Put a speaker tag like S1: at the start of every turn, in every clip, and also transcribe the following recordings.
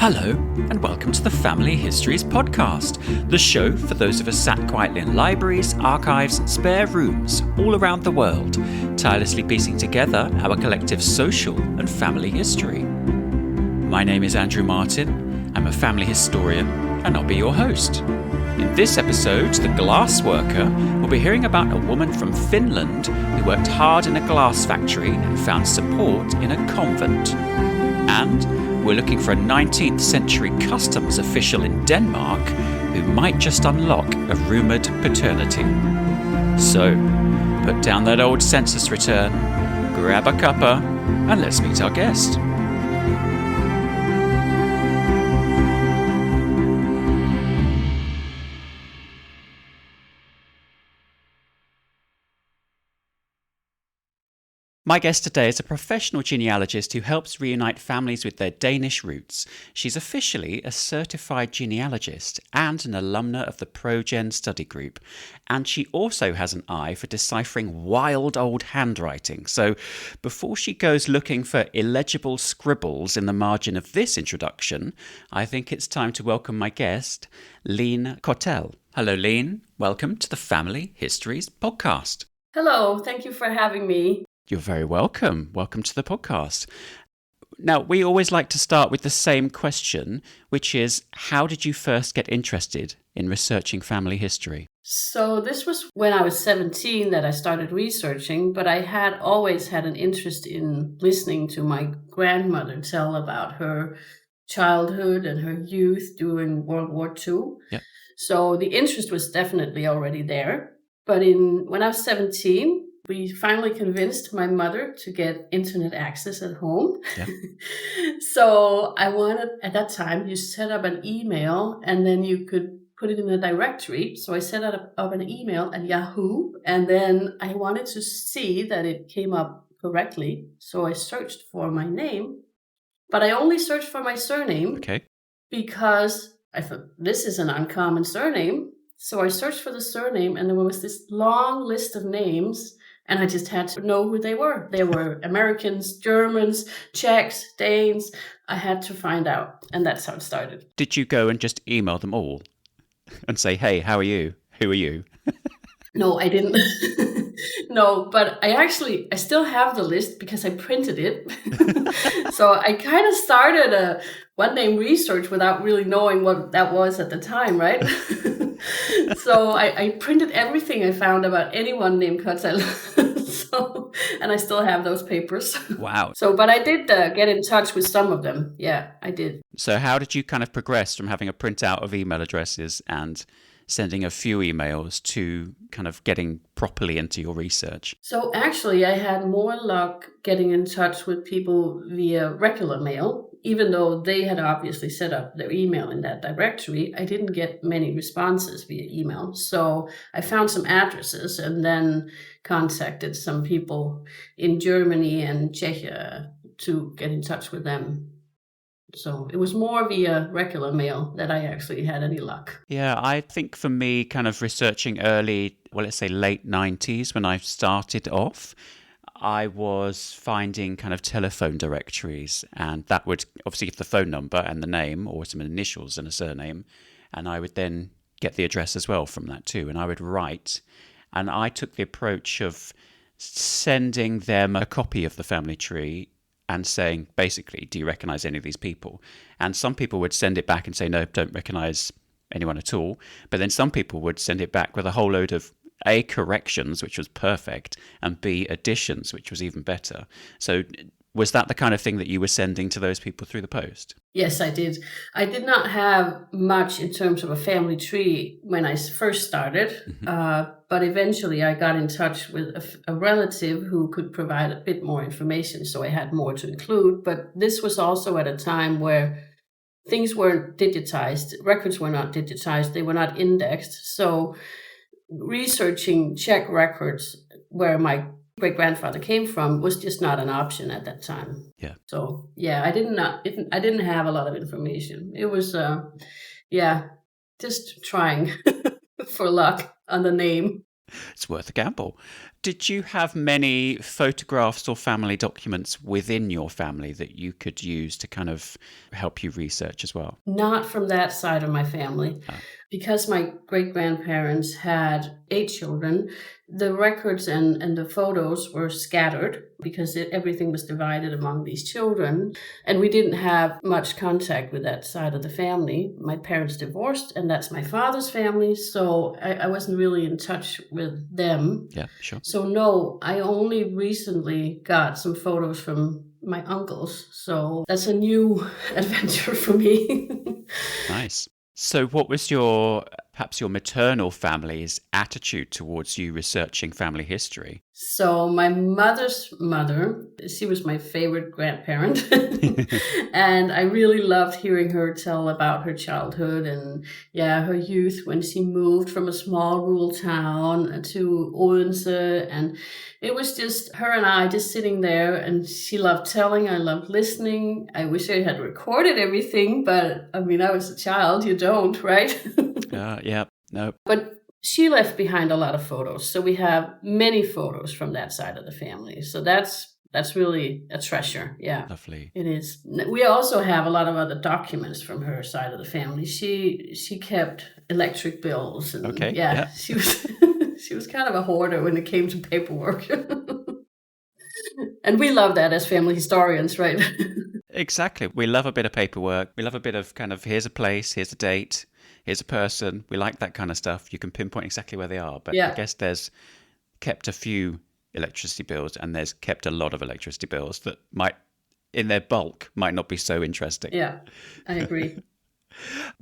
S1: Hello, and welcome to the Family Histories podcast, the show for those of us sat quietly in libraries, archives, and spare rooms all around the world, tirelessly piecing together our collective social and family history. My name is Andrew Martin, I'm a family historian, and I'll be your host. In this episode, The Glassworker, we'll be hearing about a woman from Finland who worked hard in a glass factory and found support in a convent. And we're looking for a 19th century customs official in Denmark who might just unlock a rumoured paternity. So, put down that old census return, grab a cuppa, and let's meet our guest. My guest today is a professional genealogist who helps reunite families with their Danish roots. She's officially a certified genealogist and an alumna of the ProGen study group. And she also has an eye for deciphering wild old handwriting. So before she goes looking for illegible scribbles in the margin of this introduction, I think it's time to welcome my guest, Lene Kottal. Hello, Lene. Welcome to the Family Histories podcast.
S2: Hello. Thank you for having me.
S1: You're very welcome. Welcome to the podcast. Now, we always like to start with the same question, which is, how did you first get interested in researching family history?
S2: So this was when I was 17 that I started researching, but I had always had an interest in listening to my grandmother tell about her childhood and her youth during World War II.
S1: Yep.
S2: So the interest was definitely already there. But when I was 17, we finally convinced my mother to get internet access at home.
S1: Yeah.
S2: So I wanted, at that time, you set up an email and then you could put it in a directory. So I set up an email at Yahoo, and then I wanted to see that it came up correctly. So I searched for my name, but I only searched for my surname because I thought this is an uncommon surname. So I searched for the surname, and there was this long list of names. And I just had to know who they were. They were Americans, Germans, Czechs, Danes. I had to find out. And that's how it started.
S1: Did you go and just email them all and say, hey, how are you? Who are you?
S2: No, I didn't. No, but I still have the list because I printed it. So I kind of started a one-name research without really knowing what that was at the time, right? So I printed everything I found about anyone named Kottal. And I still have those papers.
S1: Wow.
S2: But I did get in touch with some of them. Yeah, I did.
S1: So how did you kind of progress from having a printout of email addresses and sending a few emails to kind of getting properly into your research?
S2: So actually, I had more luck getting in touch with people via regular mail. Even though they had obviously set up their email in that directory, I didn't get many responses via email. So I found some addresses and then contacted some people in Germany and Czechia to get in touch with them. So it was more via regular mail that I actually had any luck.
S1: Yeah, I think for me, kind of researching early, let's say late 90s when I started off, I was finding kind of telephone directories, and that would obviously give the phone number and the name or some initials and a surname, and I would then get the address as well from that too, and I would write. And I took the approach of sending them a copy of the family tree and saying, basically, do you recognize any of these people? And some people would send it back and say, no, don't recognize anyone at all. But then some people would send it back with a whole load of A, corrections, which was perfect, and B, additions, which was even better. So was that the kind of thing that you were sending to those people through the post?
S2: Yes, I did. I did not have much in terms of a family tree when I first started, but eventually I got in touch with a relative who could provide a bit more information, so I had more to include. But this was also at a time where things weren't digitized, records were not digitized, they were not indexed. So researching Czech records where my great-grandfather came from was just not an option at that time.
S1: Yeah.
S2: So yeah, I didn't have a lot of information. It was just trying for luck on the name.
S1: It's worth a gamble. Did you have many photographs or family documents within your family that you could use to kind of help you research as well?
S2: Not from that side of my family.
S1: Ah.
S2: Because my great-grandparents had 8 children, the records and the photos were scattered because everything was divided among these children. And we didn't have much contact with that side of the family. My parents divorced, and that's my father's family, so I wasn't really in touch with them.
S1: Yeah, sure.
S2: So no, I only recently got some photos from my uncles, so that's a new adventure for me.
S1: Nice. So what was perhaps your maternal family's attitude towards you researching family history?
S2: So my mother's mother, she was my favorite grandparent. And I really loved hearing her tell about her childhood and her youth when she moved from a small rural town to Odense. And it was just her and I just sitting there, and she loved telling, I loved listening. I wish I had recorded everything, but I mean, I was a child, you don't, right?
S1: Yeah, no.
S2: But she left behind a lot of photos. So we have many photos from that side of the family. So that's really a treasure. Yeah.
S1: Lovely.
S2: It is. We also have a lot of other documents from her side of the family. She kept electric bills. And
S1: okay. Yeah.
S2: She was she was kind of a hoarder when it came to paperwork. And we love that as family historians, right?
S1: Exactly. We love a bit of paperwork. We love a bit of kind of, here's a place, here's a date, here's a person. We like that kind of stuff. You can pinpoint exactly where they are. But I guess there's kept a few electricity bills, and there's kept a lot of electricity bills that might, in their bulk, might not be so interesting.
S2: Yeah, I agree.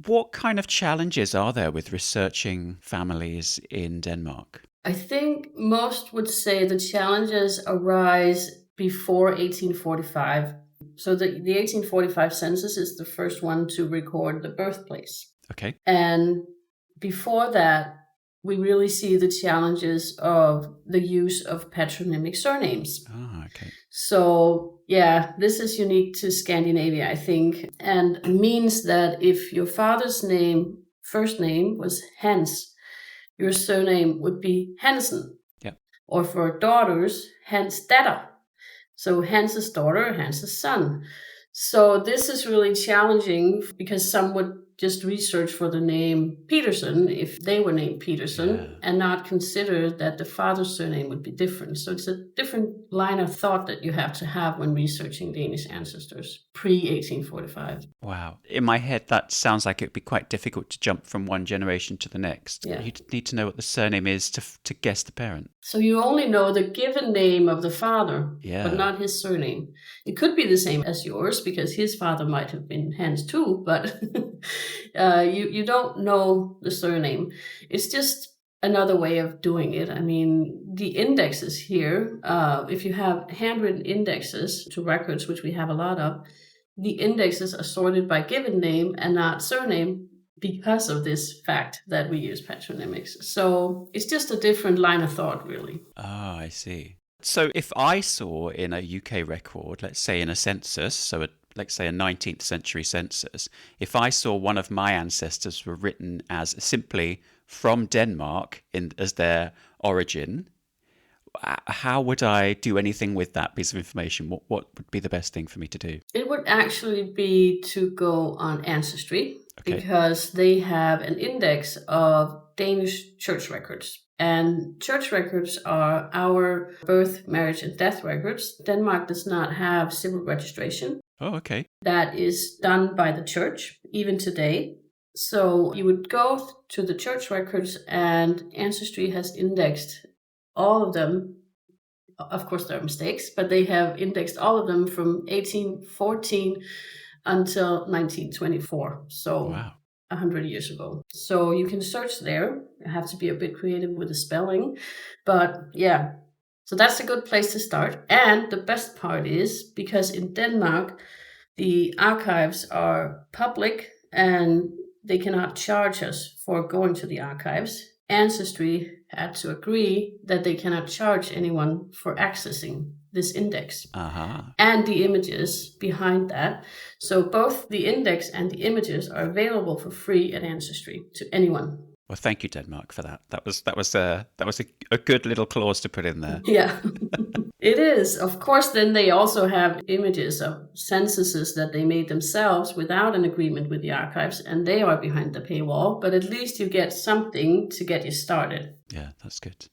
S1: What kind of challenges are there with researching families in Denmark?
S2: I think most would say the challenges arise before 1845. So the 1845 census is the first one to record the birthplace.
S1: Okay.
S2: And before that, we really see the challenges of the use of patronymic surnames.
S1: Ah, okay.
S2: So, this is unique to Scandinavia, I think, and means that if your father's first name was Hans, your surname would be Hansen.
S1: Yeah.
S2: Or for daughters, Hans datter. So Hans's daughter, Hans's son. So this is really challenging because some would just research for the name Peterson if they were named Peterson and not consider that the father's surname would be different. So it's a different line of thought that you have to have when researching Danish ancestors pre-1845.
S1: Wow. In my head, that sounds like it would be quite difficult to jump from one generation to the next.
S2: Yeah.
S1: You need to know what the surname is to guess the parent.
S2: So you only know the given name of the father, but not his surname. It could be the same as yours because his father might have been Hans too, but you don't know the surname. It's just another way of doing it. I mean, the indexes here, if you have handwritten indexes to records, which we have a lot of, the indexes are sorted by given name and not surname because of this fact that we use patronymics. So it's just a different line of thought, really.
S1: Ah, I see. So if I saw in a UK record, let's say in a census, let's say a 19th century census, if I saw one of my ancestors were written as simply from Denmark as their origin, how would I do anything with that piece of information? What would be the best thing for me to do?
S2: It would actually be to go on Ancestry, because they have an index of Danish church records. And church records are our birth, marriage, and death records. Denmark does not have civil registration.
S1: Oh, okay.
S2: That is done by the church, even today. So you would go to the church records, and Ancestry has indexed all of them. Of course, there are mistakes, but they have indexed all of them from 1814 until 1924. So 100 years ago. So you can search there. You have to be a bit creative with the spelling. But so that's a good place to start. And the best part is, because in Denmark, the archives are public and they cannot charge us for going to the archives. Ancestry had to agree that they cannot charge anyone for accessing this index and the images behind that. So both the index and the images are available for free at Ancestry to anyone.
S1: Well, thank you, Denmark, for that. That was a good little clause to put in there.
S2: Yeah, it is. Of course, then they also have images of censuses that they made themselves without an agreement with the archives, and they are behind the paywall, but at least you get something to get you started.
S1: Yeah, that's good.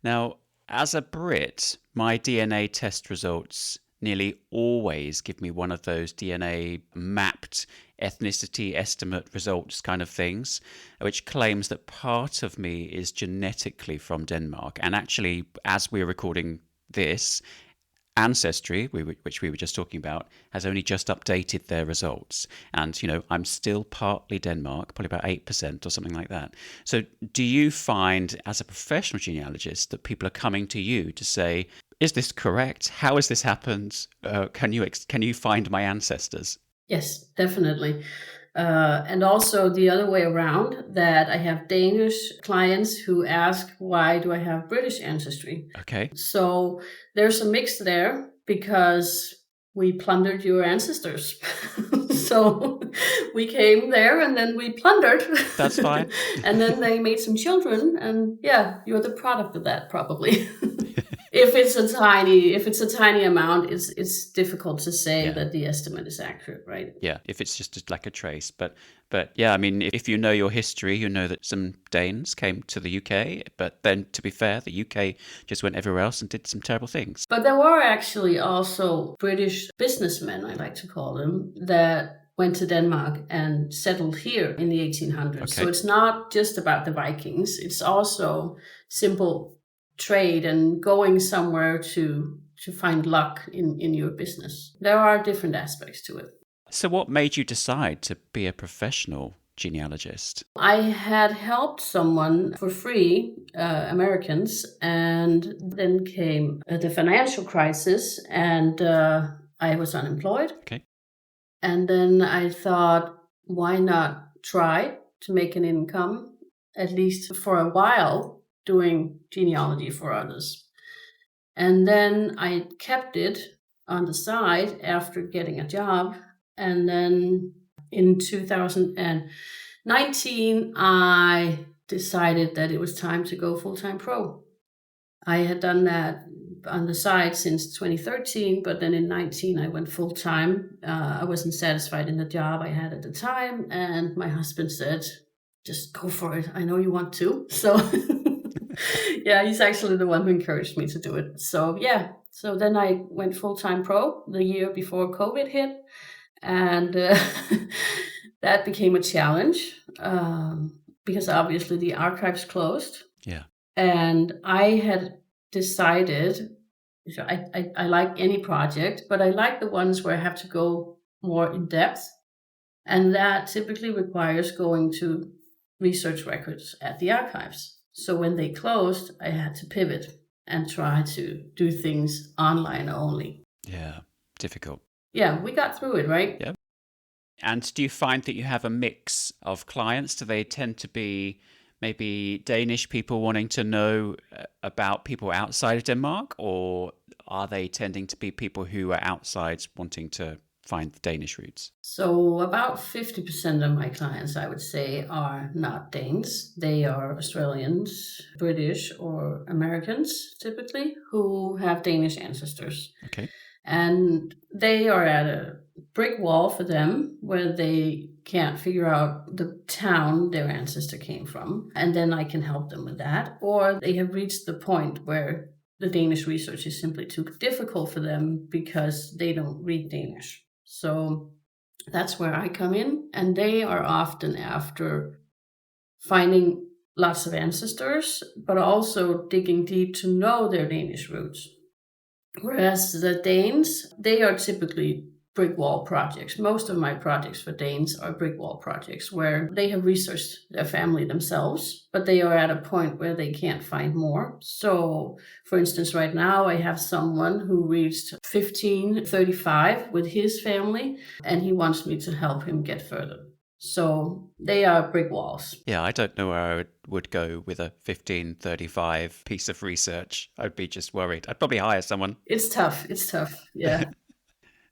S1: Now, as a Brit, my DNA test results nearly always give me one of those DNA mapped ethnicity estimate results kind of things, which claims that part of me is genetically from Denmark. And actually, as we're recording this, Ancestry, which we were just talking about, has only just updated their results. And, I'm still partly Denmark, probably about 8% or something like that. So do you find, as a professional genealogist, that people are coming to you to say, is this correct? How has this happened? Can you find my ancestors?
S2: Yes, definitely. And also the other way around, that I have Danish clients who ask, why do I have British ancestry?
S1: Okay.
S2: So there's a mix there because we plundered your ancestors. So we came there and then we plundered.
S1: That's fine.
S2: And then they made some children, and yeah, you're the product of that probably. If it's a tiny amount, it's difficult to say that the estimate is accurate, right?
S1: Yeah, if it's just like a trace. But yeah, I mean, if you know your history, you know that some Danes came to the UK, but then to be fair, the UK just went everywhere else and did some terrible things.
S2: But there were actually also British businessmen, I like to call them, that went to Denmark and settled here in the 1800s. Okay. So it's not just about the Vikings. It's also simple trade and going somewhere to find luck in your business. There are different aspects to it.
S1: So what made you decide to be a professional genealogist?
S2: I had helped someone for free, Americans, and then came the financial crisis, and I was unemployed.
S1: Okay.
S2: And then I thought, why not try to make an income, at least for a while, doing genealogy for others. And then I kept it on the side after getting a job. And then in 2019, I decided that it was time to go full-time pro. I had done that on the side since 2013, but then in 19, I went full-time. I wasn't satisfied in the job I had at the time. And my husband said, just go for it. I know you want to. So yeah, he's actually the one who encouraged me to do it. So yeah, so then I went full-time pro the year before COVID hit. And that became a challenge because obviously the archives closed.
S1: Yeah.
S2: And I had decided, I like any project, but I like the ones where I have to go more in depth. And that typically requires going to research records at the archives. So when they closed, I had to pivot and try to do things online only.
S1: Yeah, difficult.
S2: Yeah, we got through it, right?
S1: Yeah. And do you find that you have a mix of clients? Do they tend to be maybe Danish people wanting to know about people outside of Denmark, or are they tending to be people who are outside wanting to find the Danish roots?
S2: So about 50% of my clients, I would say, are not Danes. They are Australians, British, or Americans, typically, who have Danish ancestors.
S1: Okay.
S2: And they are at a brick wall for them where they can't figure out the town their ancestor came from. And then I can help them with that. Or they have reached the point where the Danish research is simply too difficult for them because they don't read Danish. So that's where I come in. And they are often after finding lots of ancestors, but also digging deep to know their Danish roots. Whereas the Danes, they are typically brick wall projects. Most of my projects for Danes are brick wall projects where they have researched their family themselves, but they are at a point where they can't find more. So, for instance, right now I have someone who reached 1535 with his family, and he wants me to help him get further. So they are brick walls.
S1: Yeah, I don't know where I would go with a 1535 piece of research. I'd be just worried. I'd probably hire someone.
S2: It's tough. Yeah.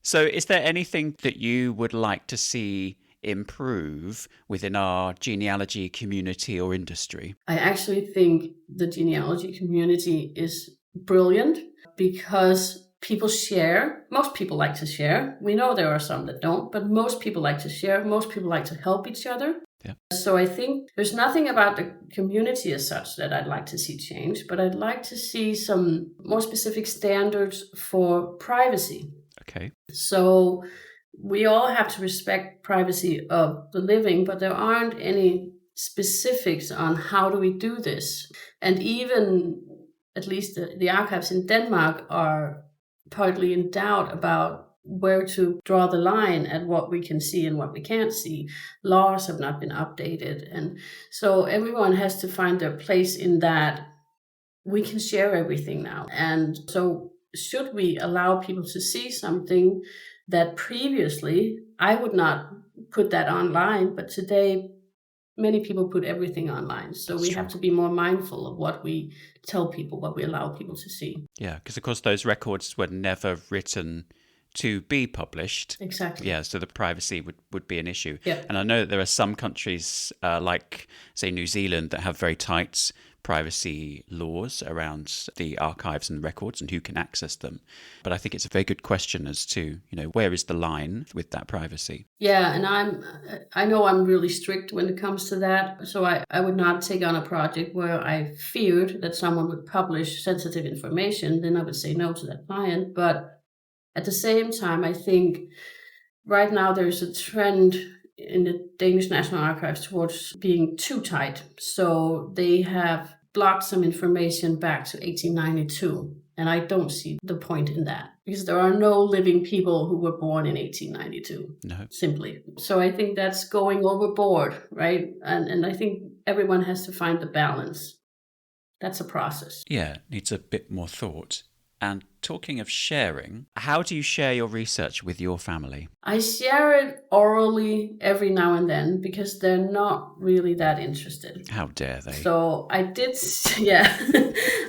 S1: So is there anything that you would like to see improve within our genealogy community or industry?
S2: I actually think the genealogy community is brilliant because people share. Most people like to share. We know there are some that don't, but most people like to share. Most people like to help each other.
S1: Yeah.
S2: So I think there's nothing about the community as such that I'd like to see change, but I'd like to see some more specific standards for privacy.
S1: Okay.
S2: So we all have to respect privacy of the living, but there aren't any specifics on how do we do this. And even, at least the archives in Denmark are partly in doubt about where to draw the line at what we can see and what we can't see. Laws have not been updated. And so everyone has to find their place in that. We can share everything now. And so should we allow people to see something that previously I would not put that online, but today many people put everything online. So we have to be more mindful of what we tell people, what we allow people to see.
S1: Yeah, because of course those records were never written to be published.
S2: Exactly.
S1: Yeah, so the privacy would be an issue.
S2: Yeah.
S1: And I know that there are some countries like, say, New Zealand that have very tight privacy laws around the archives and records and who can access them. But I think it's a very good question as to, where is the line with that privacy?
S2: Yeah, and I know I'm really strict when it comes to that. So I would not take on a project where I feared that someone would publish sensitive information. Then I would say no to that client. But at the same time, I think right now there's a trend in the Danish National Archives towards being too tight. So they have blocked some information back to 1892. And I don't see the point in that because there are no living people who were born in 1892.
S1: No.
S2: Simply. So I think that's going overboard, right? And I think everyone has to find the balance. That's a process.
S1: Yeah, it needs a bit more thought. And talking of sharing, how do you share your research with your family?
S2: I share it orally every now and then because they're not really that interested.
S1: How dare they?
S2: So I did,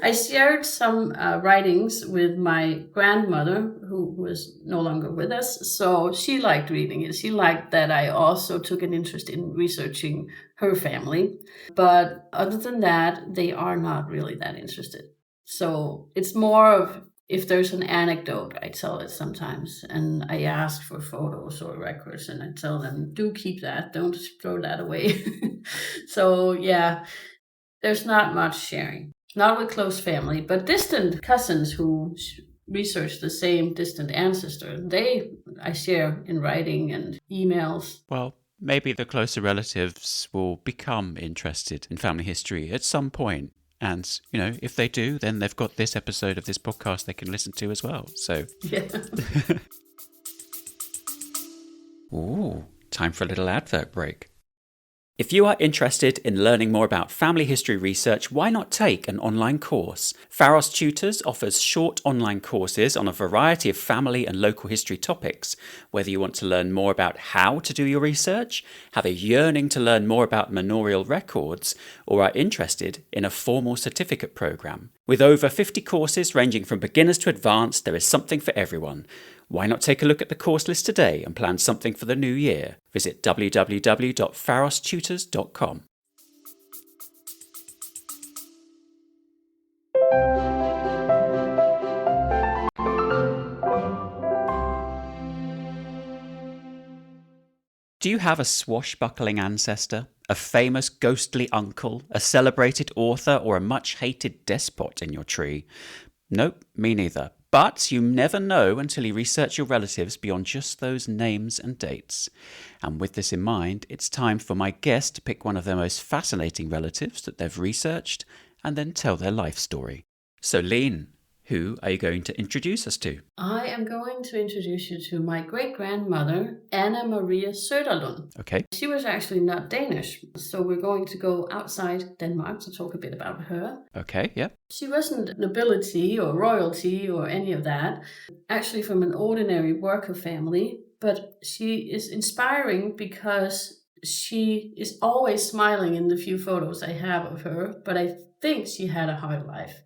S2: I shared some writings with my grandmother who is no longer with us. So she liked reading it. She liked that I also took an interest in researching her family. But other than that, they are not really that interested. So it's more of, if there's an anecdote, I tell it sometimes. And I ask for photos or records and I tell them, do keep that. Don't throw that away. So yeah, there's not much sharing. Not with close family, but distant cousins who research the same distant ancestor. I share in writing and emails.
S1: Well, maybe the closer relatives will become interested in family history at some point. And, if they do, then they've got this episode of this podcast they can listen to as well. So,
S2: yeah.
S1: Ooh, time for a little advert break. If you are interested in learning more about family history research, why not take an online course? Pharos Tutors offers short online courses on a variety of family and local history topics. Whether you want to learn more about how to do your research, have a yearning to learn more about manorial records, or are interested in a formal certificate program. With over 50 courses ranging from beginners to advanced, there is something for everyone. Why not take a look at the course list today and plan something for the new year? Visit www.pharostutors.com. Do you have a swashbuckling ancestor, a famous ghostly uncle, a celebrated author, or a much-hated despot in your tree? Nope, me neither. But you never know until you research your relatives beyond just those names and dates. And with this in mind, it's time for my guest to pick one of their most fascinating relatives that they've researched and then tell their life story. So Lene, who are you going to introduce us to?
S2: I am going to introduce you to my great-grandmother, Anna Maria Söderlund.
S1: Okay.
S2: She was actually not Danish, so we're going to go outside Denmark to talk a bit about her.
S1: Okay, yeah.
S2: She wasn't nobility or royalty or any of that, actually from an ordinary worker family, but she is inspiring because she is always smiling in the few photos I have of her, but I think she had a hard life.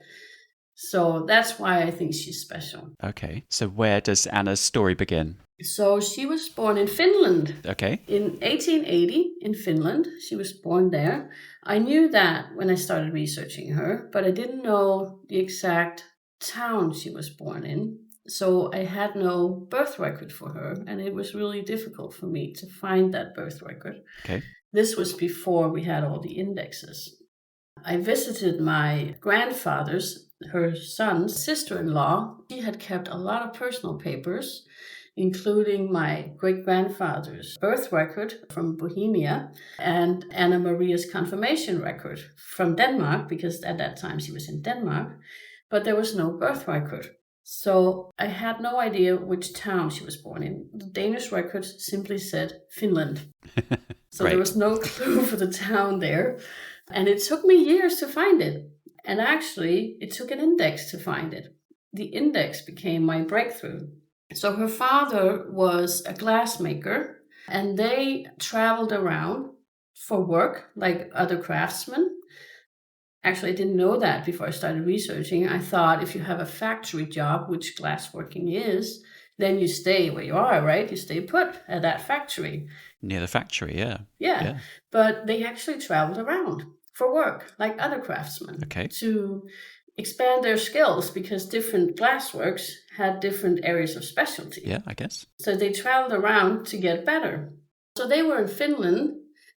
S2: So that's why I think she's special.
S1: Okay, so where does Anna's story begin?
S2: So she was born in Finland.
S1: Okay.
S2: In 1880 in Finland. She was born there. I knew that when I started researching her, but I didn't know the exact town she was born in. So I had no birth record for her, and it was really difficult for me to find that birth record.
S1: Okay.
S2: This was before we had all the indexes. I visited my grandfather's, her son's sister-in-law. She had kept a lot of personal papers, including my great-grandfather's birth record from Bohemia and Anna Maria's confirmation record from Denmark, because at that time she was in Denmark, but there was no birth record. So I had no idea which town she was born in. The Danish record simply said Finland. So there was no clue for the town there. And it took me years to find it. And actually, it took an index to find it. The index became my breakthrough. So her father was a glassmaker, and they traveled around for work like other craftsmen. Actually, I didn't know that before I started researching. I thought if you have a factory job, which glassworking is, then you stay where you are, right? You stay put at that factory.
S1: Near the factory, yeah.
S2: Yeah. But they actually traveled around for work like other craftsmen to expand their skills, because different glassworks had different areas of specialty.
S1: Yeah, I guess.
S2: So they traveled around to get better. So they were in Finland,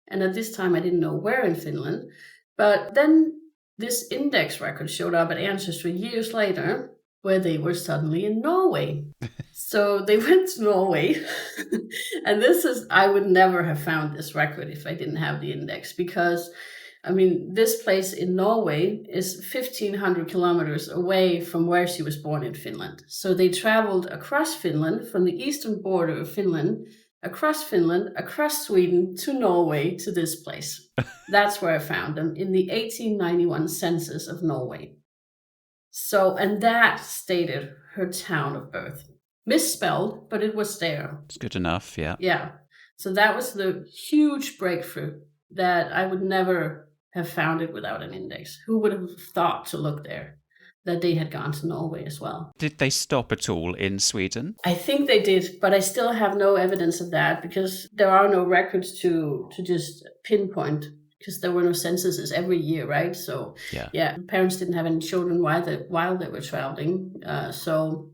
S2: and at this time I didn't know where in Finland, but then this index record showed up at Ancestry years later, where they were suddenly in Norway. So they went to Norway, and I would never have found this record if I didn't have the index, because this place in Norway is 1,500 kilometers away from where she was born in Finland. So they traveled across Finland, from the eastern border of Finland, across Sweden to Norway to this place. That's where I found them, in the 1891 census of Norway. So, and that stated her town of birth. Misspelled, but it was there.
S1: It's good enough, yeah.
S2: Yeah. So that was the huge breakthrough, that I would never have found it without an index. Who would have thought to look there, that they had gone to Norway as well?
S1: Did they stop at all in Sweden?
S2: I think they did, but I still have no evidence of that, because there are no records to just pinpoint, because there were no censuses every year, right? So yeah, parents didn't have any children while they were traveling. So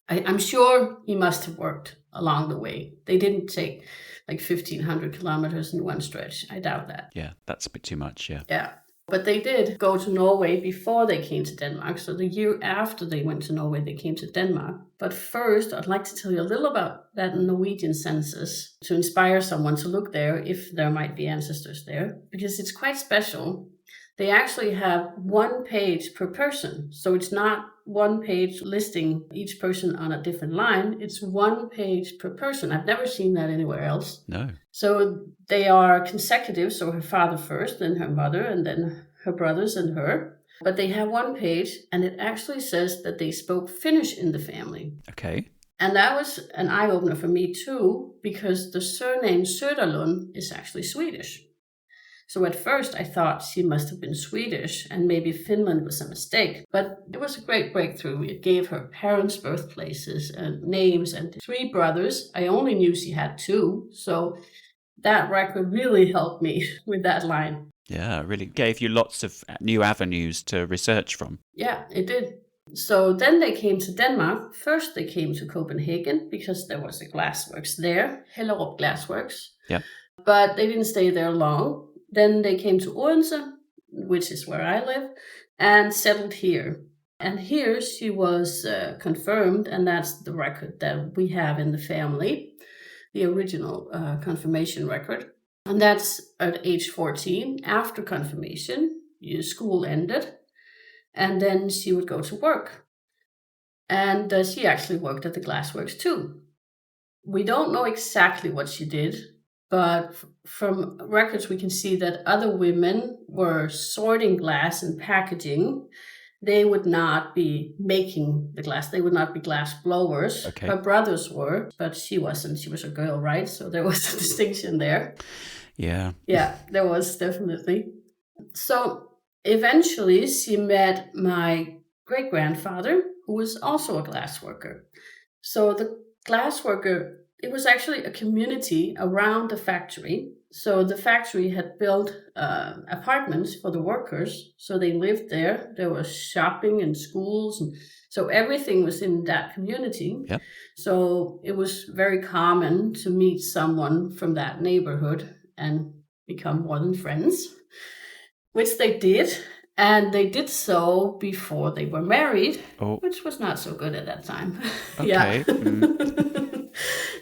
S2: I'm sure he must have worked along the way. They didn't take like 1,500 kilometers in one stretch. I doubt that.
S1: Yeah, that's a bit too much, yeah.
S2: Yeah. But they did go to Norway before they came to Denmark. So the year after they went to Norway, they came to Denmark. But first, I'd like to tell you a little about that Norwegian census, to inspire someone to look there if there might be ancestors there, because it's quite special. They actually have 1 page per person. So it's not 1 page listing each person on a different line. It's 1 page per person. I've never seen that anywhere else.
S1: No.
S2: So they are consecutive. So her father first, then her mother, and then her brothers and her. But they have 1 page, and it actually says that they spoke Finnish in the family.
S1: Okay.
S2: And that was an eye-opener for me too, because the surname Söderlund is actually Swedish. So at first I thought she must have been Swedish, and maybe Finland was a mistake. But it was a great breakthrough. It gave her parents' birthplaces and names, and 3 brothers. I only knew she had 2. So that record really helped me with that line.
S1: Yeah, it really gave you lots of new avenues to research from.
S2: Yeah, it did. So then they came to Denmark. First they came to Copenhagen, because there was a glassworks there, Hellerup Glassworks.
S1: Yeah.
S2: But they didn't stay there long. Then they came to Odense, which is where I live, and settled here. And here she was confirmed, and that's the record that we have in the family, the original confirmation record. And that's at age 14. After confirmation, school ended, and then she would go to work. And she actually worked at the glassworks too. We don't know exactly what she did, but from records we can see that other women were sorting glass and packaging. They would not be making the glass. They would not be glass blowers.
S1: Okay.
S2: Her brothers were, but she wasn't. She was a girl, right? So there was a distinction there.
S1: Yeah.
S2: Yeah, there was definitely. So eventually she met my great-grandfather, who was also a glass worker. So the Glassworker, it was actually a community around the factory. So the factory had built apartments for the workers. So they lived there. There was shopping and schools. And so everything was in that community.
S1: Yep.
S2: So it was very common to meet someone from that neighborhood and become more than friends, which they did. And they did so before they were married, which was not so good at that time.
S1: Okay.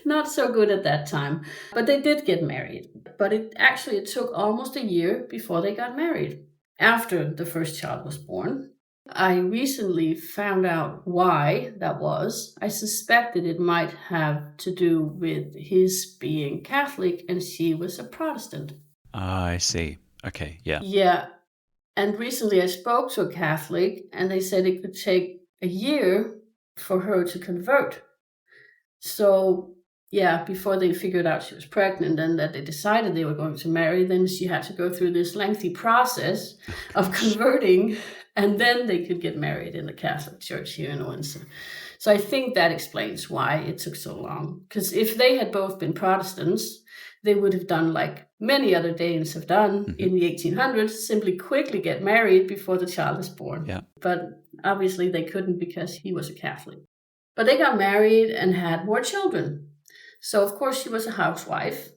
S2: Not so good at that time. But they did get married. But it took almost a year before they got married, after the first child was born. I recently found out why that was. I suspected it might have to do with his being Catholic and she was a Protestant.
S1: I see. Okay, yeah.
S2: Yeah. And recently I spoke to a Catholic and they said it could take a year for her to convert. So, yeah, before they figured out she was pregnant and that they decided they were going to marry, then she had to go through this lengthy process of converting, and then they could get married in the Catholic Church here in Odense. So I think that explains why it took so long. Because if they had both been Protestants, they would have done like many other Danes have done in the 1800s, simply quickly get married before the child is born.
S1: Yeah.
S2: But obviously they couldn't because he was a Catholic. But they got married and had more children. So of course she was a housewife.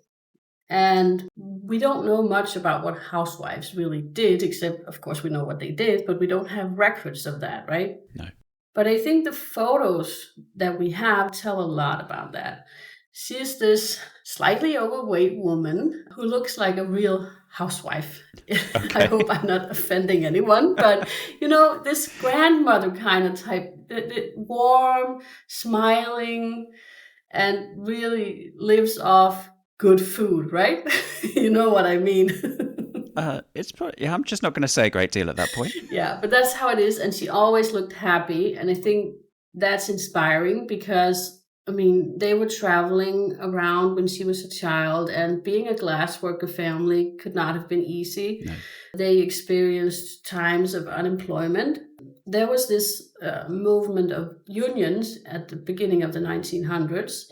S2: And we don't know much about what housewives really did, except of course we know what they did, but we don't have records of that, right?
S1: No.
S2: But I think the photos that we have tell a lot about that. She's this slightly overweight woman who looks like a real housewife. Okay. I hope I'm not offending anyone, but this grandmother kind of type, warm, smiling, and really lives off good food, right? You know what I mean?
S1: It's probably, I'm just not going to say a great deal at that point.
S2: Yeah, but that's how it is. And she always looked happy. And I think that's inspiring because, they were traveling around when she was a child, and being a glassworker family could not have been easy.
S1: No.
S2: They experienced times of unemployment. There was this movement of unions at the beginning of the 1900s,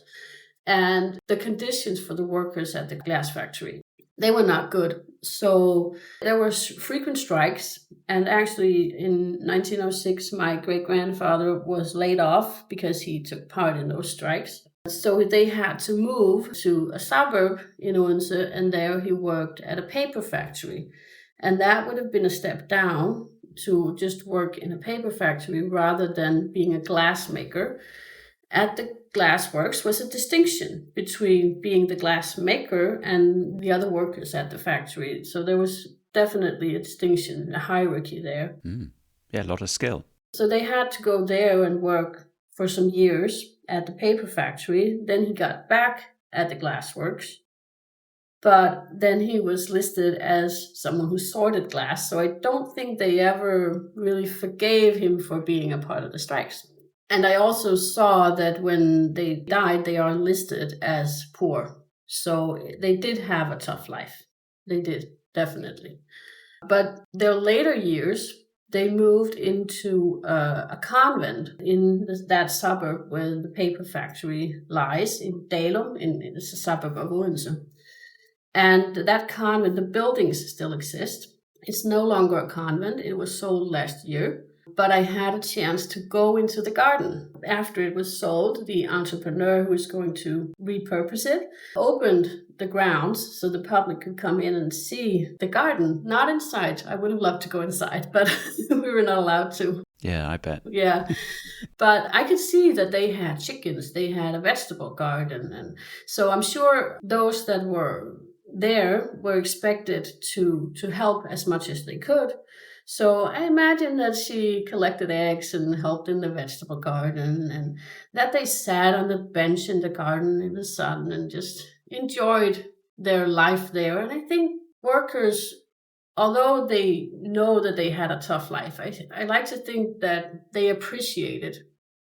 S2: and the conditions for the workers at the glass factory, they were not good. So there were frequent strikes. And actually in 1906, my great-grandfather was laid off because he took part in those strikes. So they had to move to a suburb in Odense, and there he worked at a paper factory. And that would have been a step down to just work in a paper factory rather than being a glass maker. At the glassworks was a distinction between being the glass maker and the other workers at the factory. So there was definitely a distinction, a hierarchy there.
S1: Yeah, a lot of skill.
S2: So they had to go there and work for some years at the paper factory. Then he got back at the glassworks. But then he was listed as someone who sorted glass. So I don't think they ever really forgave him for being a part of the strikes. And I also saw that when they died, they are listed as poor. So they did have a tough life. They did, definitely. But their later years, they moved into a convent in that suburb where the paper factory lies, in Dalum, it's a suburb of Odense. And that convent, the buildings still exist. It's no longer a convent. It was sold last year. But I had a chance to go into the garden. After it was sold, the entrepreneur who was going to repurpose it opened the grounds so the public could come in and see the garden. Not inside. I would have loved to go inside, but we were not allowed to.
S1: Yeah, I bet.
S2: Yeah. But I could see that they had chickens. They had a vegetable garden. And so I'm sure those that were there were expected to help as much as they could. So I imagine that she collected eggs and helped in the vegetable garden, and that they sat on the bench in the garden in the sun and just enjoyed their life there. And I think workers, although they know that they had a tough life, I like to think that they appreciated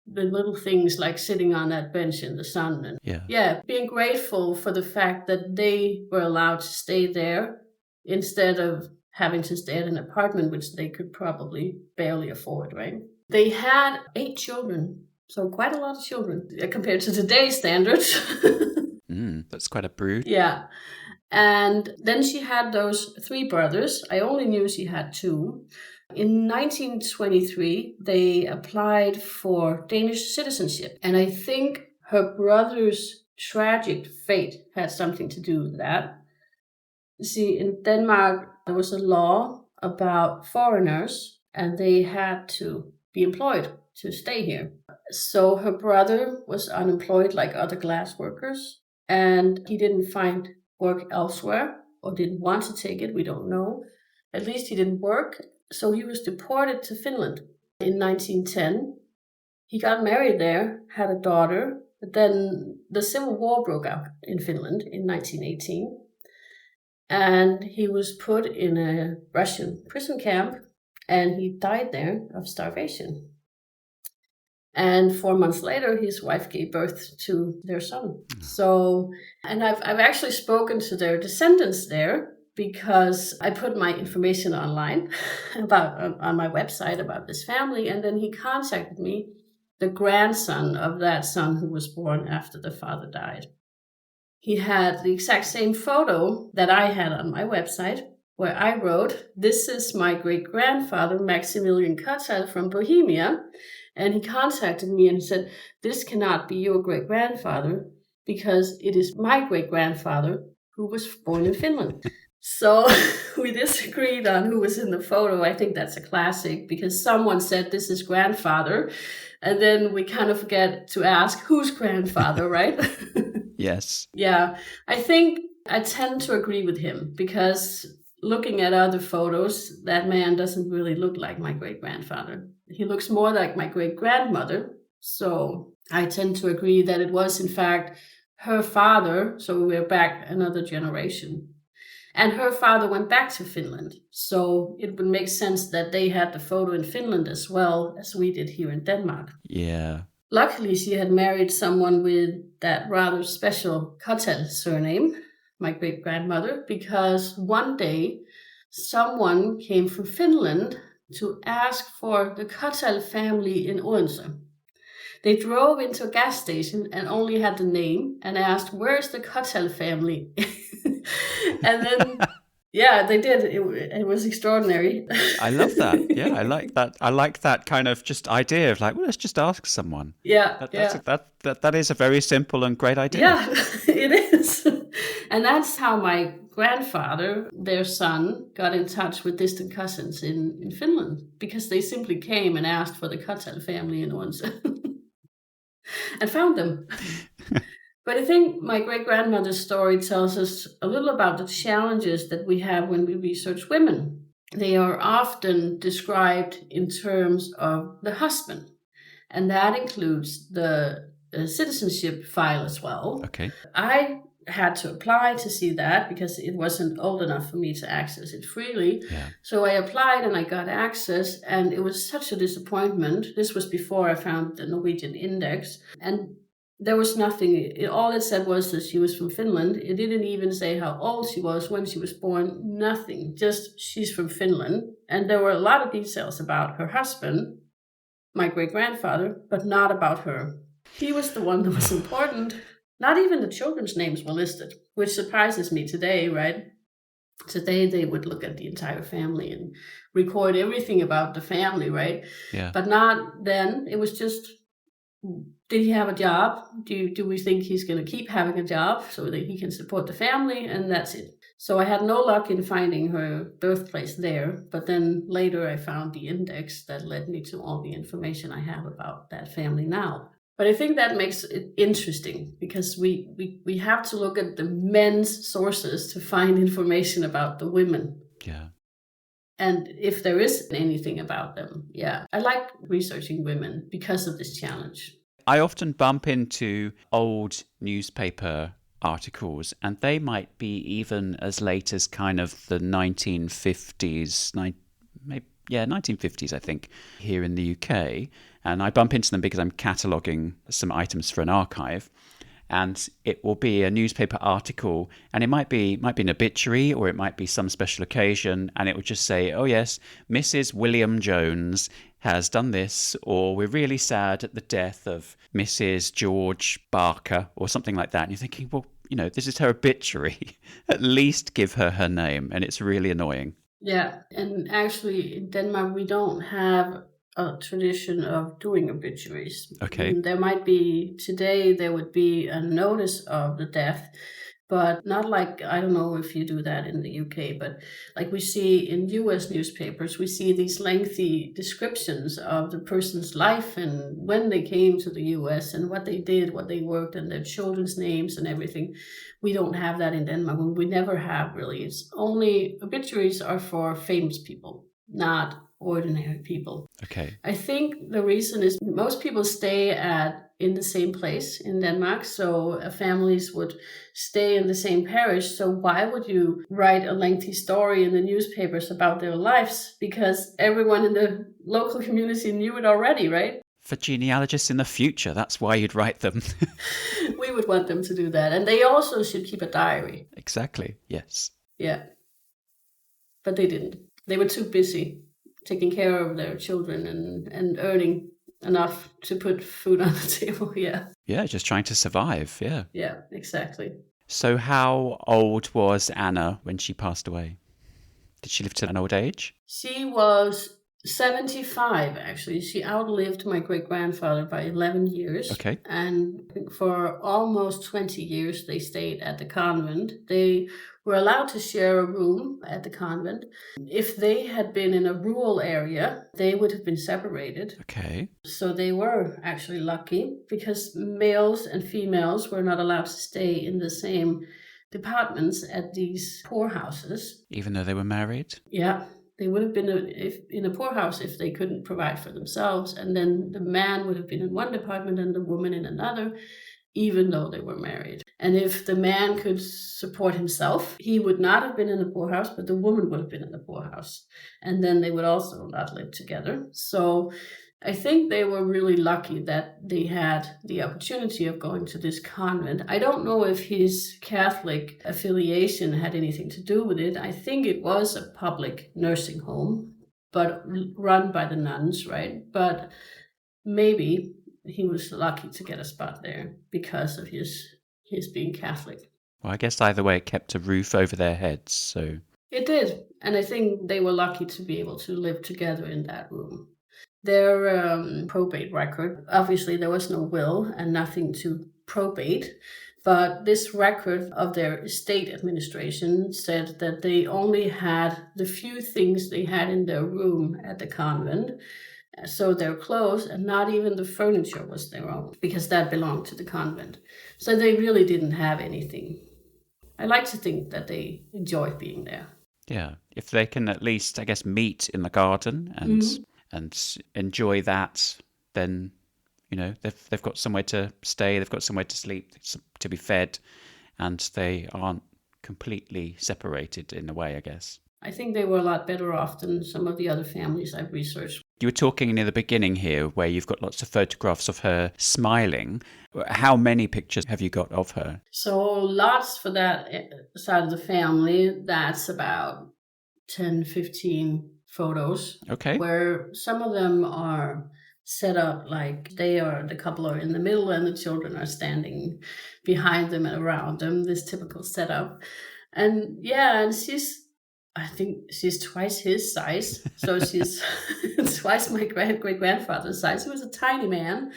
S2: the little things like sitting on that bench in the sun and being grateful for the fact that they were allowed to stay there instead of having to stay at an apartment, which they could probably barely afford, right? They had 8 children. So quite a lot of children compared to today's standards.
S1: That's quite a brood.
S2: Yeah. And then she had those 3 brothers. I only knew she had 2. In 1923, they applied for Danish citizenship. And I think her brother's tragic fate had something to do with that. See, in Denmark, there was a law about foreigners, and they had to be employed to stay here. So her brother was unemployed like other glass workers, and he didn't find work elsewhere, or didn't want to take it, we don't know. At least he didn't work, so he was deported to Finland in 1910. He got married there, had a daughter, but then the Civil War broke out in Finland in 1918. And he was put in a Russian prison camp, and he died there of starvation. And 4 months later, his wife gave birth to their son. So, and I've actually spoken to their descendants there, because I put my information online on my website about this family, and then he contacted me, the grandson of that son who was born after the father died. He had the exact same photo that I had on my website, where I wrote, "This is my great-grandfather, Maximilian Kottal from Bohemia." And he contacted me and said, "This cannot be your great-grandfather, because it is my great-grandfather who was born in Finland." So we disagreed on who was in the photo. I think that's a classic, because someone said this is grandfather, and then we kind of forget to ask who's grandfather, right?
S1: Yes.
S2: Yeah, I think I tend to agree with him, because looking at other photos, that man doesn't really look like my great-grandfather. He looks more like my great-grandmother. So I tend to agree that it was, in fact, her father. So we're back another generation. And her father went back to Finland. So it would make sense that they had the photo in Finland as well as we did here in Denmark.
S1: Yeah.
S2: Luckily, she had married someone with that rather special Kottal surname, my great-grandmother, because one day someone came from Finland to ask for the Kottal family in Odense. They drove into a gas station and only had the name and asked, "Where's the Kottal family?" And then, yeah, they did. It was extraordinary.
S1: I love that. Yeah, I like that. I like that kind of just idea of like, well, let's just ask someone.
S2: Yeah,
S1: that is a very simple and great idea.
S2: Yeah, it is. And that's how my grandfather, their son, got in touch with distant cousins in Finland, because they simply came and asked for the Kottal family in Odense and found them. But I think my great-grandmother's story tells us a little about the challenges that we have when we research women. They are often described in terms of the husband, and that includes the citizenship file as well.
S1: Okay.
S2: I had to apply to see that because it wasn't old enough for me to access it freely.
S1: Yeah.
S2: So I applied and I got access, and it was such a disappointment. This was before I found the Norwegian index, and there was nothing. All it said was that she was from Finland. It didn't even say how old she was, when she was born, nothing. Just she's from Finland. And there were a lot of details about her husband, my great-grandfather, but not about her. He was the one that was important. Not even the children's names were listed, which surprises me today, right? Today they would look at the entire family and record everything about the family, right?
S1: Yeah.
S2: But not then. It was just, did he have a job? Do we think he's going to keep having a job so that he can support the family? And that's it. So I had no luck in finding her birthplace there. But then later I found the index that led me to all the information I have about that family now. But I think that makes it interesting, because we have to look at the men's sources to find information about the women.
S1: Yeah.
S2: And if there is anything about them, yeah. I like researching women because of this challenge.
S1: I often bump into old newspaper articles, and they might be even as late as kind of the 1950s, 1950s, I think, here in the UK. And I bump into them because I'm cataloguing some items for an archive. And it will be a newspaper article, and it might be an obituary, or it might be some special occasion, and it would just say, "Oh yes, Mrs. William Jones has done this, or we're really sad at the death of Mrs. George Barker, or something like that. And you're thinking, well, this is her obituary. At least give her name. And it's really annoying.
S2: Yeah, and actually in Denmark we don't have a tradition of doing obituaries.
S1: Okay.
S2: There might be, today there would be a notice of the death, but not like, I don't know if you do that in the UK, but like we see in US newspapers, we see these lengthy descriptions of the person's life and when they came to the US and what they did, what they worked, and their children's names and everything. We don't have that in Denmark. We never have, really. It's only, obituaries are for famous people, not ordinary people.
S1: Okay.
S2: I think the reason is most people stay in the same place in Denmark, so families would stay in the same parish. So why would you write a lengthy story in the newspapers about their lives? Because everyone in the local community knew it already, right?
S1: For genealogists in the future, that's why you'd write them.
S2: We would want them to do that. And they also should keep a diary.
S1: Exactly, yes.
S2: Yeah. But they didn't. They were too busy taking care of their children and earning enough to put food on the table. Yeah.
S1: Yeah, just trying to survive. Yeah.
S2: Yeah, exactly.
S1: So how old was Anna when she passed away? Did she live to an old age?
S2: She was 75, actually. She outlived my great-grandfather by 11 years.
S1: Okay.
S2: And for almost 20 years, they stayed at the convent. They were allowed to share a room at the convent. If they had been in a rural area, they would have been separated.
S1: Okay.
S2: So they were actually lucky because males and females were not allowed to stay in the same departments at these poorhouses.
S1: Even though they were married?
S2: Yeah. They would have been in a poorhouse if they couldn't provide for themselves. And then the man would have been in one department and the woman in another, even though they were married. And if the man could support himself, he would not have been in the poorhouse, but the woman would have been in the poorhouse. And then they would also not live together. So I think they were really lucky that they had the opportunity of going to this convent. I don't know if his Catholic affiliation had anything to do with it. I think it was a public nursing home, but run by the nuns, right? But maybe he was lucky to get a spot there because of his being Catholic.
S1: Well, I guess either way, it kept a roof over their heads, so...
S2: It did. And I think they were lucky to be able to live together in that room. Their probate record, obviously there was no will and nothing to probate, but this record of their estate administration said that they only had the few things they had in their room at the convent, so their clothes, and not even the furniture was their own, because that belonged to the convent. So they really didn't have anything. I like to think that they enjoyed being there.
S1: Yeah, if they can at least, I guess, meet in the garden and... Mm-hmm. And enjoy that, then, they've got somewhere to stay, they've got somewhere to sleep, to be fed, and they aren't completely separated in a way, I guess.
S2: I think they were a lot better off than some of the other families I've researched.
S1: You were talking near the beginning here where you've got lots of photographs of her smiling. How many pictures have you got of her?
S2: So lots for that side of the family. That's about 10, 15 photos.
S1: Okay.
S2: Where some of them are set up like the couple are in the middle and the children are standing behind them and around them, this typical setup. And I think she's twice his size. So she's twice my great-grandfather's size. He was a tiny man.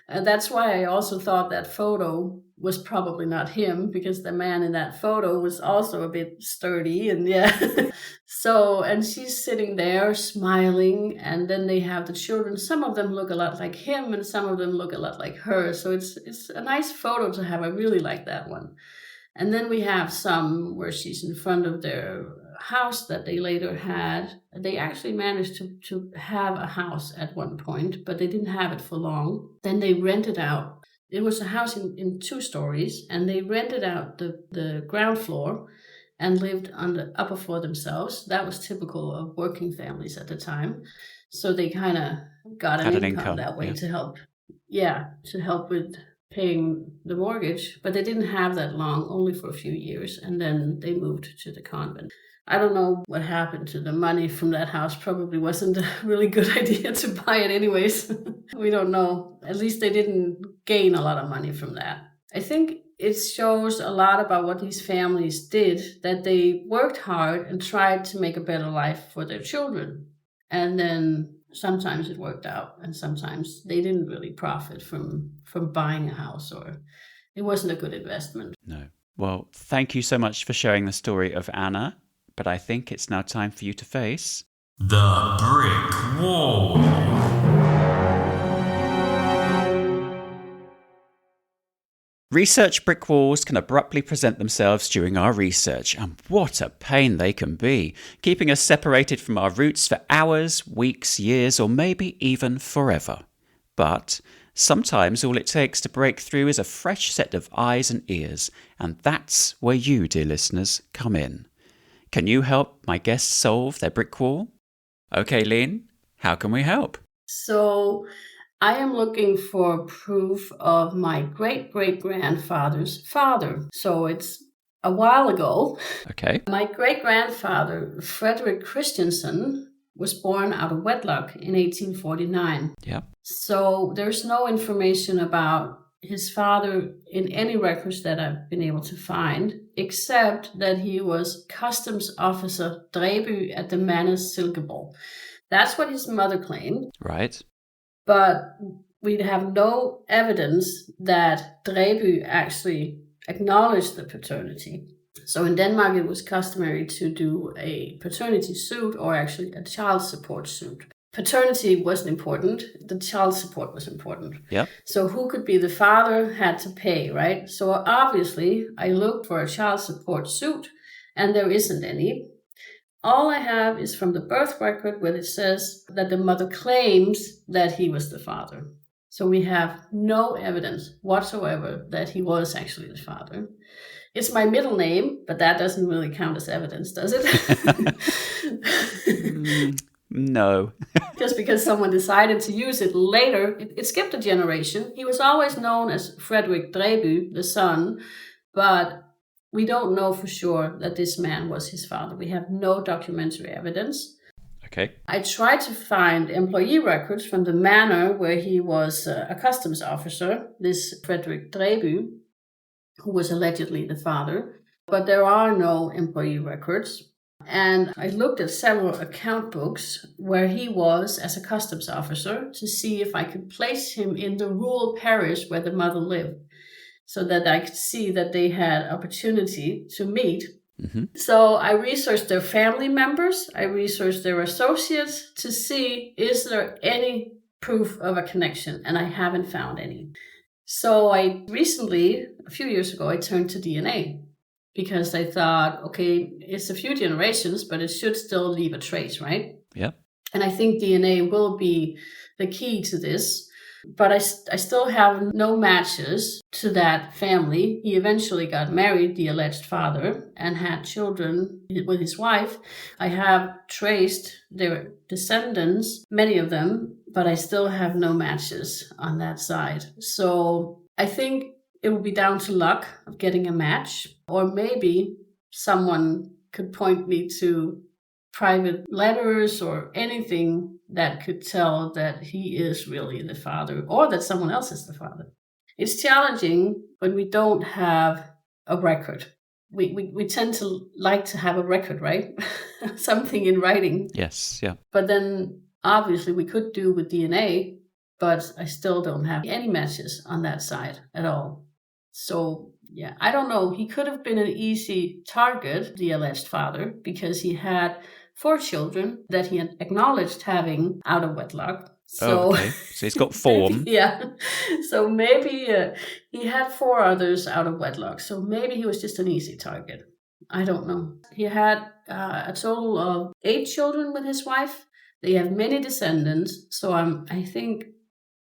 S2: And that's why I also thought that photo was probably not him, because the man in that photo was also a bit sturdy and So, and she's sitting there smiling, and then they have the children. Some of them look a lot like him and some of them look a lot like her. So it's a nice photo to have. I really like that one. And then we have some where she's in front of their house that they later had. They actually managed to have a house at one point, but they didn't have it for long. Then they rented out. It was a house in 2 stories, and they rented out the ground floor and lived on the upper floor themselves. That was typical of working families at the time. So they kind of got an income that way to help with paying the mortgage, but they didn't have that long, only for a few years, and then they moved to the convent. I don't know what happened to the money from that house. Probably wasn't a really good idea to buy it anyways. We don't know. At least they didn't gain a lot of money from that. I think it shows a lot about what these families did, that they worked hard and tried to make a better life for their children. And then sometimes it worked out, and sometimes they didn't really profit from buying a house, or it wasn't a good investment.
S1: No. Well, thank you so much for sharing the story of Anna. But I think it's now time for you to face
S3: the brick wall.
S1: Research brick walls can abruptly present themselves during our research, and what a pain they can be, keeping us separated from our roots for hours, weeks, years, or maybe even forever. But sometimes all it takes to break through is a fresh set of eyes and ears, and that's where you, dear listeners, come in. Can you help my guests solve their brick wall? Okay, Lene, how can we help?
S2: So I am looking for proof of my great-great-grandfather's father. So it's a while ago.
S1: Okay.
S2: My great-grandfather, Frederik Christiansen, was born out of wedlock in 1849.
S1: Yeah.
S2: So there's no information about his father in any records that I've been able to find, except that he was customs officer Dræby at the manors Silkeborg. That's what his mother claimed.
S1: Right.
S2: But we have no evidence that Dræby actually acknowledged the paternity. So in Denmark, it was customary to do a paternity suit, or actually a child support suit. Paternity wasn't important. The child support was important.
S1: Yep.
S2: So who could be the father had to pay, right? So obviously, I looked for a child support suit, and there isn't any. All I have is from the birth record, where it says that the mother claims that he was the father. So we have no evidence whatsoever that he was actually the father. It's my middle name, but that doesn't really count as evidence, does it?
S1: No.
S2: Just because someone decided to use it later, it skipped a generation. He was always known as Frederik Dræby, the son, but we don't know for sure that this man was his father. We have no documentary evidence.
S1: Okay.
S2: I tried to find employee records from the manor where he was a customs officer, this Frederik Dræby, who was allegedly the father, but there are no employee records. And I looked at several account books where he was as a customs officer to see if I could place him in the rural parish where the mother lived, so that I could see that they had opportunity to meet.
S1: Mm-hmm.
S2: So I researched their family members, I researched their associates to see, is there any proof of a connection? And I haven't found any. So I recently, a few years ago, I turned to DNA. Because I thought, okay, it's a few generations, but it should still leave a trace, right?
S1: Yeah.
S2: And I think DNA will be the key to this. But I still have no matches to that family. He eventually got married, the alleged father, and had children with his wife. I have traced their descendants, many of them, but I still have no matches on that side. So I think it would be down to luck of getting a match, or maybe someone could point me to private letters or anything that could tell that he is really the father, or that someone else is the father. It's challenging when we don't have a record. We tend to like to have a record, right? Something in writing.
S1: Yes, yeah.
S2: But then obviously we could do with DNA, but I still don't have any matches on that side at all. So, yeah, I don't know. He could have been an easy target, the alleged father, because he had 4 children that he had acknowledged having out of wedlock. So,
S1: okay. So he's got form.
S2: Yeah. So maybe he had 4 others out of wedlock. So maybe he was just an easy target. I don't know. He had a total of 8 children with his wife. They have many descendants. So I think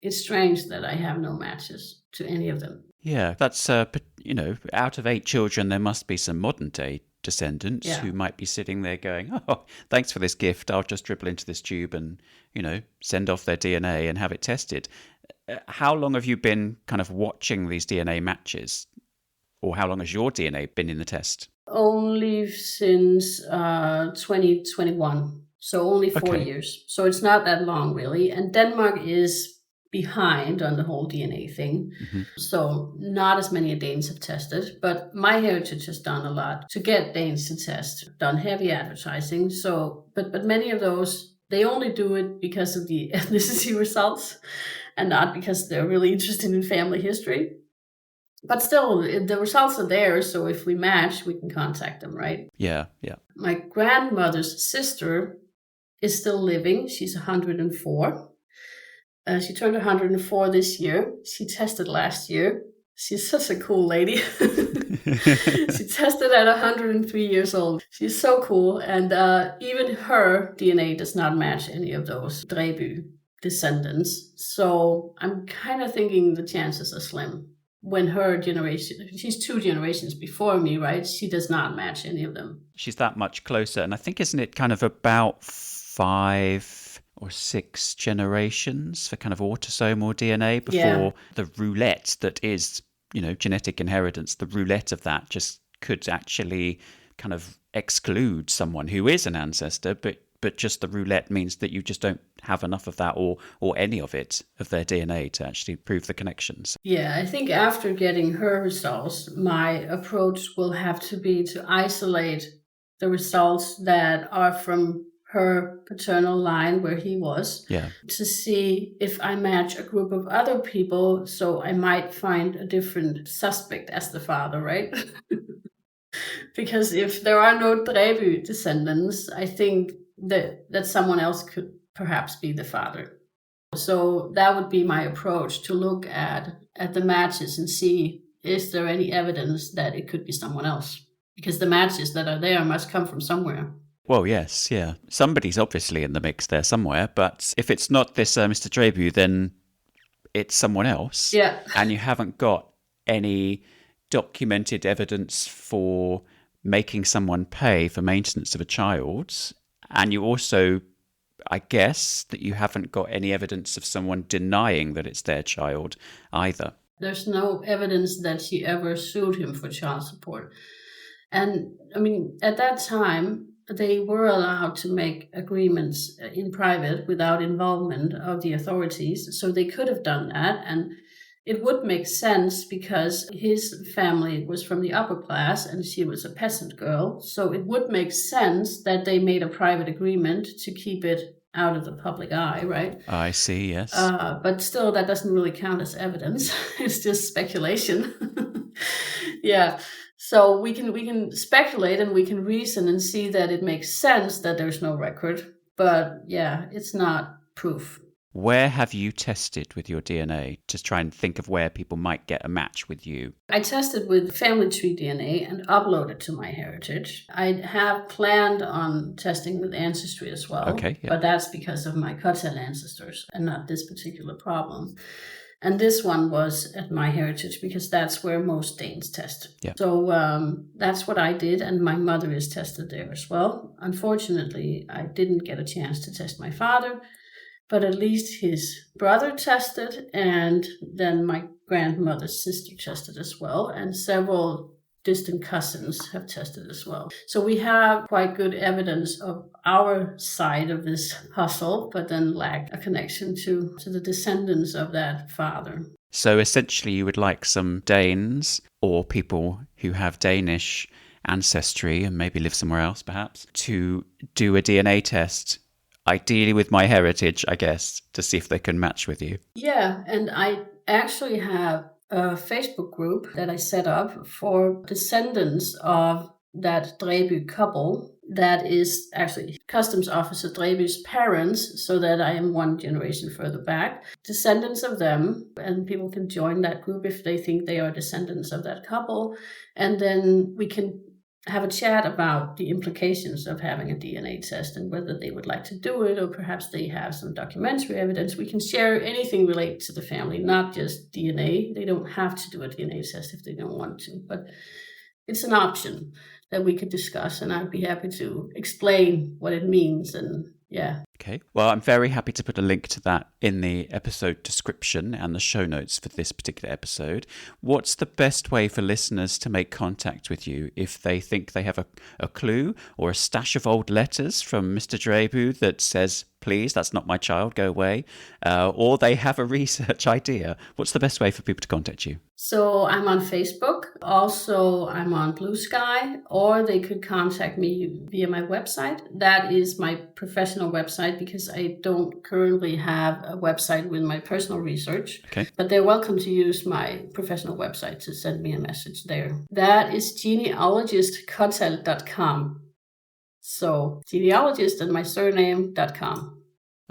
S2: it's strange that I have no matches to any of them.
S1: Yeah, that's, out of 8 children, there must be some modern day descendants who might be sitting there going, oh, thanks for this gift. I'll just dribble into this tube and, send off their DNA and have it tested. how long have you been kind of watching these DNA matches? Or how long has your DNA been in the test?
S2: Only since 2021. So only 4 years. So it's not that long, really. And Denmark is behind on the whole DNA thing.
S1: Mm-hmm.
S2: So not as many Danes have tested. But My Heritage has done a lot to get Danes to test, done heavy advertising. So, but many of those, they only do it because of the ethnicity results and not because they're really interested in family history. But still, the results are there, so if we match, we can contact them, right?
S1: Yeah.
S2: My grandmother's sister is still living. She's 104. She turned 104 this year. She tested last year. She's such a cool lady. She tested at 103 years old. She's so cool. And even her DNA does not match any of those Dræby descendants. So I'm kind of thinking the chances are slim. When her generation, she's 2 generations before me, right? She does not match any of them.
S1: She's that much closer. And I think, isn't it kind of about 5 or 6 generations for kind of autosomal DNA before the roulette that is, genetic inheritance, the roulette of that just could actually kind of exclude someone who is an ancestor, but just the roulette means that you just don't have enough of that or any of it, of their DNA, to actually prove the connections.
S2: Yeah, I think after getting her results, my approach will have to be to isolate the results that are from her paternal line where he was, to see if I match a group of other people, so I might find a different suspect as the father, right? Because if there are no Dræby descendants, I think that someone else could perhaps be the father. So that would be my approach, to look at the matches and see, is there any evidence that it could be someone else? Because the matches that are there must come from somewhere.
S1: Well, yes, yeah. Somebody's obviously in the mix there somewhere, but if it's not this Mr. Dræby, then it's someone else.
S2: Yeah.
S1: And you haven't got any documented evidence for making someone pay for maintenance of a child. And you also, I guess, that you haven't got any evidence of someone denying that it's their child either.
S2: There's no evidence that she ever sued him for child support. And I mean, at that time, they were allowed to make agreements in private without involvement of the authorities. So they could have done that. And it would make sense because his family was from the upper class and she was a peasant girl. So it would make sense that they made a private agreement to keep it out of the public eye, right?
S1: I see, yes.
S2: But still, that doesn't really count as evidence. It's just speculation. Yeah. So we can speculate and we can reason and see that it makes sense that there's no record. But yeah, it's not proof.
S1: Where have you tested with your DNA to try and think of where people might get a match with you?
S2: I tested with family tree DNA and uploaded to My Heritage. I have planned on testing with Ancestry as well.
S1: Okay, yeah.
S2: But that's because of my Kottal ancestors and not this particular problem. And this one was at My Heritage because that's where most Danes test.
S1: Yeah.
S2: So that's what I did, and my mother is tested there as well. Unfortunately, I didn't get a chance to test my father, but at least his brother tested, and then my grandmother's sister tested as well, and several distant cousins have tested as well. So we have quite good evidence of our side of this puzzle, but then lack a connection to the descendants of that father.
S1: So essentially you would like some Danes or people who have Danish ancestry and maybe live somewhere else perhaps to do a DNA test, ideally with My Heritage, I guess, to see if they can match with you.
S2: Yeah, and I actually have a Facebook group that I set up for descendants of that Dræby couple. That is actually Customs Officer Dræby's parents, so that I am 1 generation further back. Descendants of them, and people can join that group if they think they are descendants of that couple. And then we can have a chat about the implications of having a DNA test and whether they would like to do it, or perhaps they have some documentary evidence. We can share anything related to the family, not just DNA. They don't have to do a DNA test if they don't want to, but it's an option that we could discuss, and I'd be happy to explain what it means. And yeah.
S1: Okay. Well, I'm very happy to put a link to that in the episode description and the show notes for this particular episode. What's the best way for listeners to make contact with you if they think they have a clue or a stash of old letters from Mr. Dræby that says, please, that's not my child, go away, or they have a research idea? What's the best way for people to contact you?
S2: So I'm on Facebook. Also, I'm on Blue Sky, or they could contact me via my website. That is my professional website because I don't currently have a website with my personal research.
S1: Okay.
S2: But they're welcome to use my professional website to send me a message there. That is genealogist.kottal.com. So genealogist and my surname.com.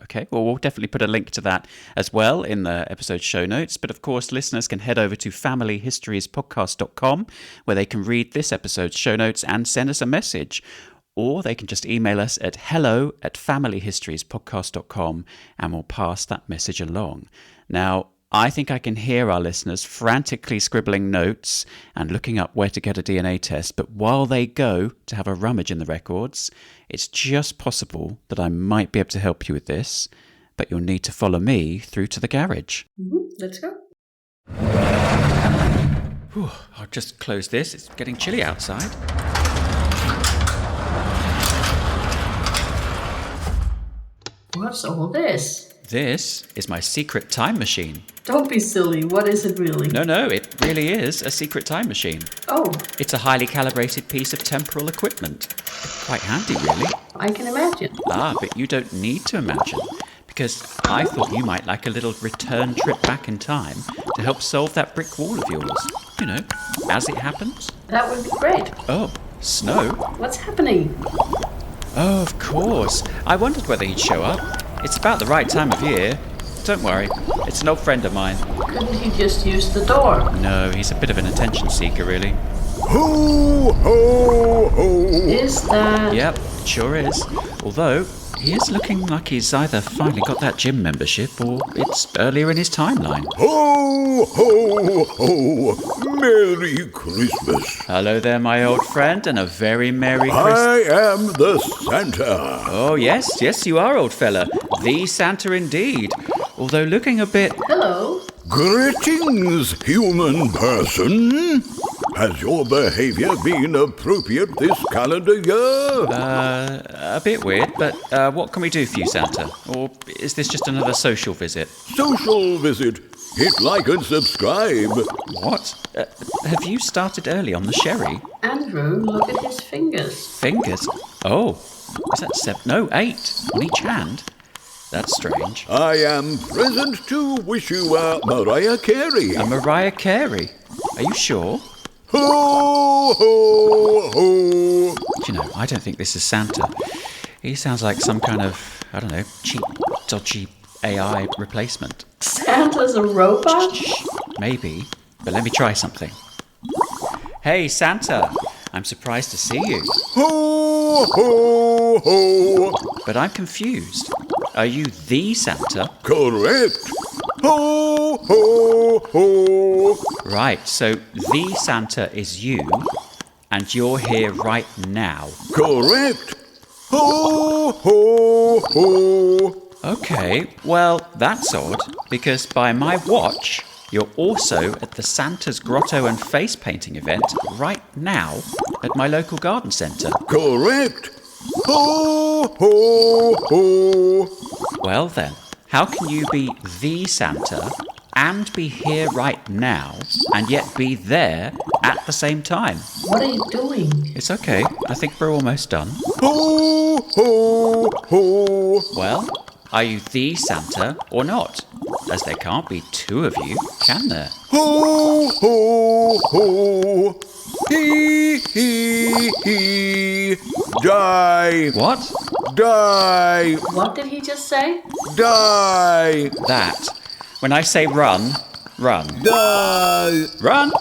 S1: Okay, well, we'll definitely put a link to that as well in the episode show notes. But of course, listeners can head over to familyhistoriespodcast.com where they can read this episode's show notes and send us a message. Or they can just email us at hello@familyhistoriespodcast.com and we'll pass that message along. Now, I think I can hear our listeners frantically scribbling notes and looking up where to get a DNA test, but while they go to have a rummage in the records, it's just possible that I might be able to help you with this, but you'll need to follow me through to the garage.
S2: Let's go.
S1: Whew, I'll just close this. It's getting chilly outside.
S2: What's all this?
S1: This is my secret time machine.
S2: Don't be silly. What is it really?
S1: No, it really is a secret time machine.
S2: Oh,
S1: It's a highly calibrated piece of temporal equipment. Quite handy, really.
S2: I can imagine.
S1: But you don't need to imagine, because I thought you might like a little return trip back in time to help solve that brick wall of yours. You know, as it happens.
S2: That would be great.
S1: Oh, snow?
S2: What's happening?
S1: Oh, of course. I wondered whether he'd show up. It's about the right time of year. Don't worry, it's an old friend of mine.
S2: Couldn't he just use the door?
S1: No, he's a bit of an attention seeker, really.
S4: Ho, ho, ho.
S2: Is that...
S1: Yep, sure is. Although, he is looking like he's either finally got that gym membership or it's earlier in his timeline.
S4: Ho, ho, ho. Merry Christmas.
S1: Hello there, my old friend, and a very Merry Christmas.
S4: I am the Santa.
S1: Oh, yes, you are, old fella. The Santa indeed. Although looking a bit...
S2: Hello?
S4: Greetings, human person. Has your behavior been appropriate this calendar year?
S1: A bit weird, but what can we do for you, Santa? Or is this just another social visit?
S4: Social visit. Hit like and subscribe.
S1: What? Have you started early on the sherry?
S2: Andrew, look at his fingers.
S1: Fingers? Oh, is that 7? No, 8 on each hand. That's strange.
S4: I am present to wish you a Mariah Carey.
S1: A Mariah Carey? Are you sure?
S4: Ho, ho, ho.
S1: Do you know, I don't think this is Santa. He sounds like some kind of, I don't know, cheap, dodgy AI replacement.
S2: Santa's a robot?
S1: Maybe, but let me try something. Hey, Santa, I'm surprised to see you.
S4: Ho, ho, ho.
S1: But I'm confused. Are you the Santa?
S4: Correct. Ho, ho, ho.
S1: Right, so the Santa is you, and you're here right now.
S4: Correct. Ho, ho, ho.
S1: Okay, well, that's odd, because by my watch, you're also at the Santa's Grotto and Face Painting event right now at my local garden centre.
S4: Correct. Ho, ho, ho.
S1: Well then, how can you be the Santa and be here right now and yet be there at the same time?
S2: What are you doing?
S1: It's okay, I think we're almost done.
S4: Ho, ho, ho.
S1: Well, are you the Santa or not? As there can't be two of you, can there?
S4: Ho, ho, ho. He, he. Die.
S1: What?
S4: Die.
S2: What did he just say?
S4: Die.
S1: That. When I say run, run.
S4: Die.
S1: Run!